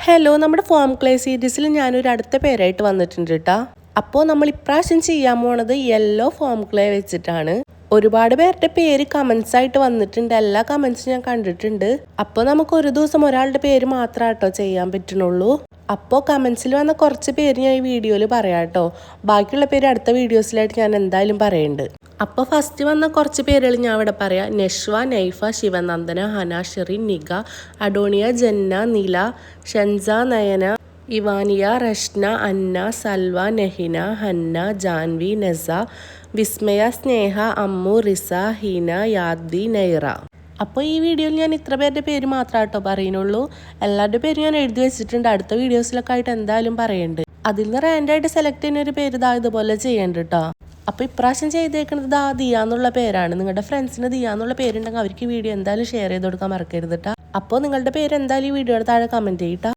Hello, നമ്മുടെ form clay സീരീസിൽ ഞാനൊരു അടുത്ത പേരായിട്ട് വന്നിട്ടുണ്ട് കേട്ടോ. അപ്പോൾ നമ്മൾ ഇപ്രാവശ്യം ചെയ്യാൻ പോണത് യെല്ലോ ഫോം ക്ലേ വെച്ചിട്ടാണ്. ഒരുപാട് പേരുടെ പേര് കമൻസ് ആയിട്ട് വന്നിട്ടുണ്ട്. എല്ലാ കമൻസും ഞാൻ കണ്ടിട്ടുണ്ട്. അപ്പോൾ നമുക്ക് ഒരു ദിവസം ഒരാളുടെ പേര് മാത്രമേ കേട്ടോ ചെയ്യാൻ പറ്റുന്നുള്ളൂ. അപ്പോൾ കമൻസിൽ വന്ന കുറച്ച് പേര് ഞാൻ ഈ വീഡിയോയിൽ പറയാം കേട്ടോ. ബാക്കിയുള്ള പേര് അടുത്ത വീഡിയോസിലായിട്ട് ഞാൻ എന്തായാലും പറയുന്നുണ്ട്. അപ്പോൾ ഫസ്റ്റ് വന്ന കുറച്ച് പേരുകൾ ഞാൻ ഇവിടെ പറയാം. നഷ്വ, നൈഫ, ശിവനന്ദന, ഹന, ഷെറിൻ, നിഗ, അഡോണിയ, ജന്ന, നില, ഷൻസ, നയന, ഇവാനിയ, റഷ്ന, അന്ന, സൽവ, നെഹിന, ഹന്ന, ജാൻവി, നസ, വിസ്മയ, സ്നേഹ, അമ്മു, റിസ, ഹീന, യാദ്വി, നൈറ. അപ്പോൾ ഈ വീഡിയോയിൽ ഞാൻ ഇത്ര പേരുടെ പേര് മാത്രമേ കേട്ടോ പറയുന്നുള്ളൂ. എല്ലാവരുടെ പേരും ഞാൻ എഴുതി വെച്ചിട്ടുണ്ട്. അടുത്ത വീഡിയോസിലൊക്കെ ആയിട്ട് എന്തായാലും പറയുന്നുണ്ട്. അതിൽ നിന്ന് റാൻഡായിട്ട് സെലക്ട് ചെയ്യുന്ന ഒരു പേര് ഇതുപോലെ ചെയ്യേണ്ട കേട്ടോ. അപ്പോൾ ഇപ്രാവശ്യം ചെയ്തേക്കുന്നത് ദിയ എന്നുള്ള പേരാണ്. നിങ്ങളുടെ ഫ്രണ്ട്സിന് ദിയ എന്നുള്ള പേരുണ്ടെങ്കിൽ അവർക്ക് ഈ വീഡിയോ എന്തായാലും ഷെയർ ചെയ്ത് കൊടുക്കാൻ മറക്കരുത് കേട്ടോ. അപ്പോൾ നിങ്ങളുടെ പേര് എന്തായാലും ഈ വീഡിയോയുടെ താഴെ കമൻറ്റ് ചെയ്യട്ടോ.